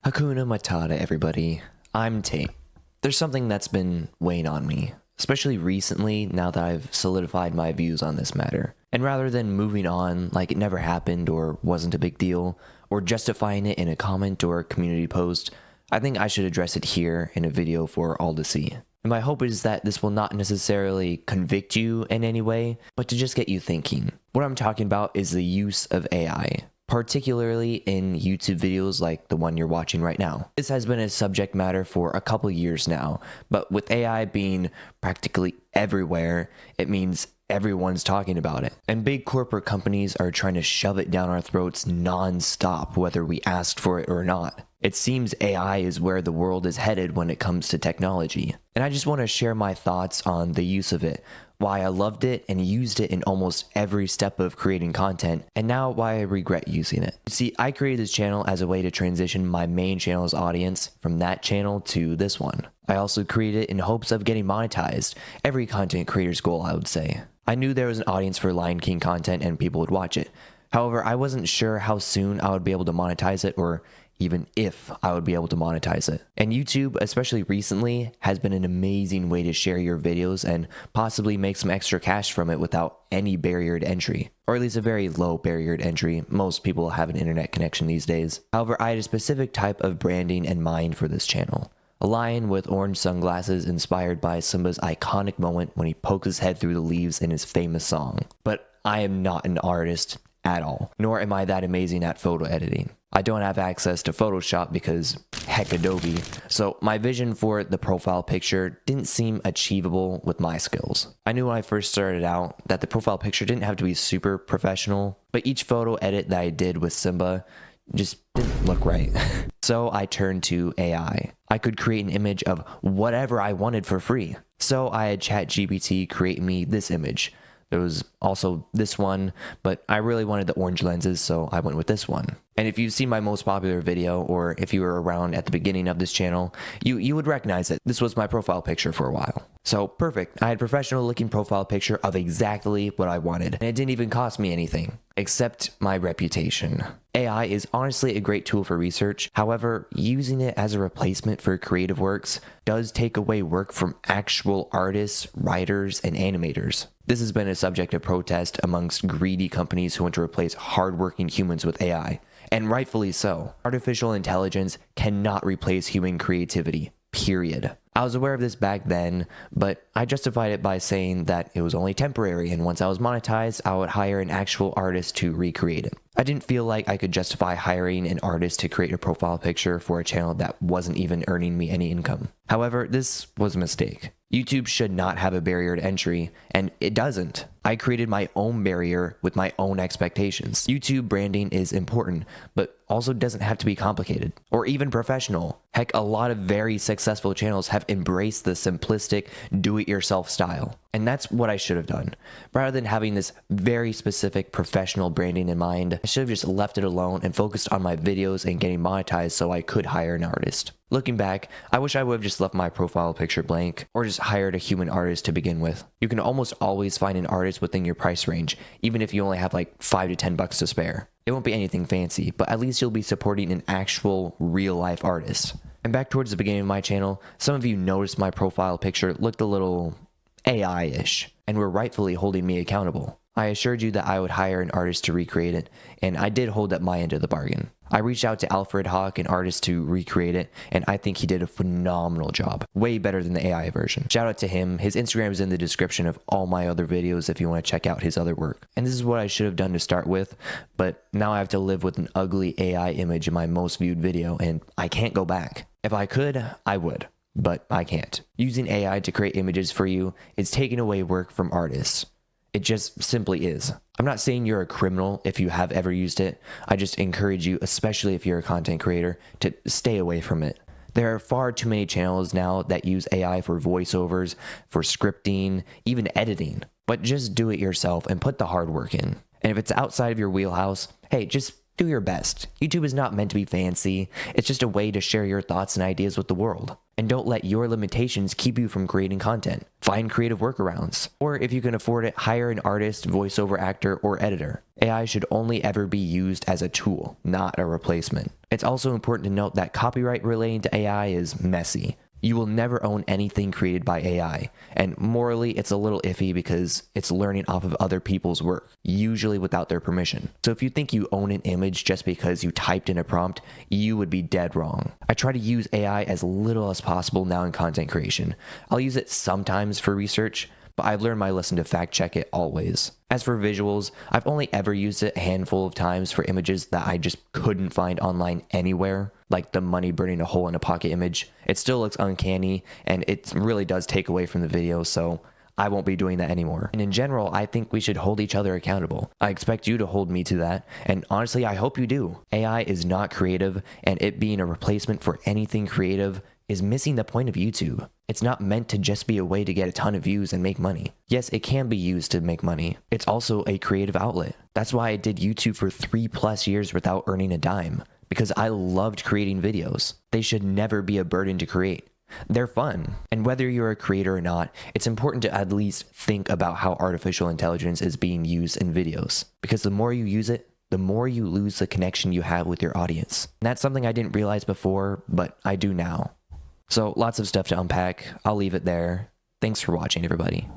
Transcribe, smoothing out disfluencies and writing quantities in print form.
Hakuna Matata, everybody. I'm Tate. There's something that's been weighing on me, especially recently now that I've solidified my views on this matter. And rather than moving on like it never happened or wasn't a big deal, or justifying it in a comment or community post, I think I should address it here in a video for all to see. And my hope is that this will not necessarily convict you in any way, but to just get you thinking. What I'm talking about is the use of AI. Particularly in YouTube videos like the one you're watching right now. This has been a subject matter for a couple years now, but with AI being practically everywhere, it means everyone's talking about it. And big corporate companies are trying to shove it down our throats non-stop, whether we asked for it or not. It seems AI is where the world is headed when it comes to technology. And I just want to share my thoughts on the use of it, why I loved it and used it in almost every step of creating content, and now why I regret using it. See, I created this channel as a way to transition my main channel's audience from that channel to this one. I also created it in hopes of getting monetized, every content creator's goal, I would say. I knew there was an audience for Lion King content and people would watch it. However, I wasn't sure how soon I would be able to monetize it, or even if I would be able to monetize it. And YouTube, especially recently, has been an amazing way to share your videos and possibly make some extra cash from it without any barrier to entry. Or at least a very low barrier to entry. Most people have an internet connection these days. However, I had a specific type of branding in mind for this channel. A lion with orange sunglasses inspired by Simba's iconic moment when he pokes his head through the leaves in his famous song. But I am not an artist at all, nor am I that amazing at photo editing. I don't have access to Photoshop because heck Adobe, so my vision for the profile picture didn't seem achievable with my skills. I knew when I first started out that the profile picture didn't have to be super professional, but each photo edit that I did with Simba just didn't look right. So I turned to AI. I could create an image of whatever I wanted for free. So I had ChatGPT create me this image. There was also this one, but I really wanted the orange lenses, so I went with this one. And if you've seen my most popular video, or if you were around at the beginning of this channel, you would recognize it. This was my profile picture for a while. So perfect. I had a professional looking profile picture of exactly what I wanted. And it didn't even cost me anything, except my reputation. AI is honestly a great tool for research. However, using it as a replacement for creative works does take away work from actual artists, writers, and animators. This has been a subject of protest amongst greedy companies who want to replace hardworking humans with AI. And rightfully so. Artificial intelligence cannot replace human creativity, period. I was aware of this back then, but I justified it by saying that it was only temporary, and once I was monetized, I would hire an actual artist to recreate it. I didn't feel like I could justify hiring an artist to create a profile picture for a channel that wasn't even earning me any income. However, this was a mistake. YouTube should not have a barrier to entry, and it doesn't. I created my own barrier with my own expectations. YouTube branding is important, but also doesn't have to be complicated or even professional. Heck, a lot of very successful channels have embraced the simplistic, do-it-yourself style. And that's what I should have done. Rather than having this very specific professional branding in mind, I should have just left it alone and focused on my videos and getting monetized so I could hire an artist. Looking back, I wish I would have just left my profile picture blank or just hired a human artist to begin with. You can almost always find an artist within your price range, even if you only have like $5 to $10 to spare. It won't be anything fancy, but at least you'll be supporting an actual real-life artist. And back towards the beginning of my channel, some of you noticed my profile picture looked a little AI-ish, and were rightfully holding me accountable. I assured you that I would hire an artist to recreate it, and I did hold up my end of the bargain. I reached out to Alfred Hawk, an artist, to recreate it, and I think he did a phenomenal job. Way better than the AI version. Shout out to him. His Instagram is in the description of all my other videos if you want to check out his other work. And this is what I should have done to start with, but now I have to live with an ugly AI image in my most viewed video, and I can't go back. If I could, I would, but I can't. Using AI to create images for you is taking away work from artists. It just simply is. I'm not saying you're a criminal if you have ever used it. I just encourage you, especially if you're a content creator, to stay away from it. There are far too many channels now that use AI for voiceovers, for scripting, even editing. But just do it yourself and put the hard work in. And if it's outside of your wheelhouse, hey, just Do your best. YouTube is not meant to be fancy. It's just a way to share your thoughts and ideas with the world. And don't let your limitations keep you from creating content. Find creative workarounds. Or if you can afford it, hire an artist, voiceover actor, or editor. AI should only ever be used as a tool, not a replacement. It's also important to note that copyright relating to AI is messy. You will never own anything created by AI, and morally it's a little iffy because it's learning off of other people's work, usually without their permission. So if you think you own an image just because you typed in a prompt, you would be dead wrong. I try to use AI as little as possible now in content creation. I'll use it sometimes for research, but I've learned my lesson to fact check it always. As for visuals, I've only ever used it a handful of times for images that I just couldn't find online anywhere, like the money burning a hole in a pocket image. It still looks uncanny, and it really does take away from the video, so I won't be doing that anymore. And in general, I think we should hold each other accountable. I expect you to hold me to that, and honestly, I hope you do. AI is not creative, and it being a replacement for anything creative is missing the point of YouTube. It's not meant to just be a way to get a ton of views and make money. Yes, it can be used to make money. It's also a creative outlet. That's why I did YouTube for 3+ years without earning a dime, because I loved creating videos. They should never be a burden to create. They're fun. And whether you're a creator or not, it's important to at least think about how artificial intelligence is being used in videos, because the more you use it, the more you lose the connection you have with your audience. And that's something I didn't realize before, but I do now. So lots of stuff to unpack. I'll leave it there. Thanks for watching, everybody.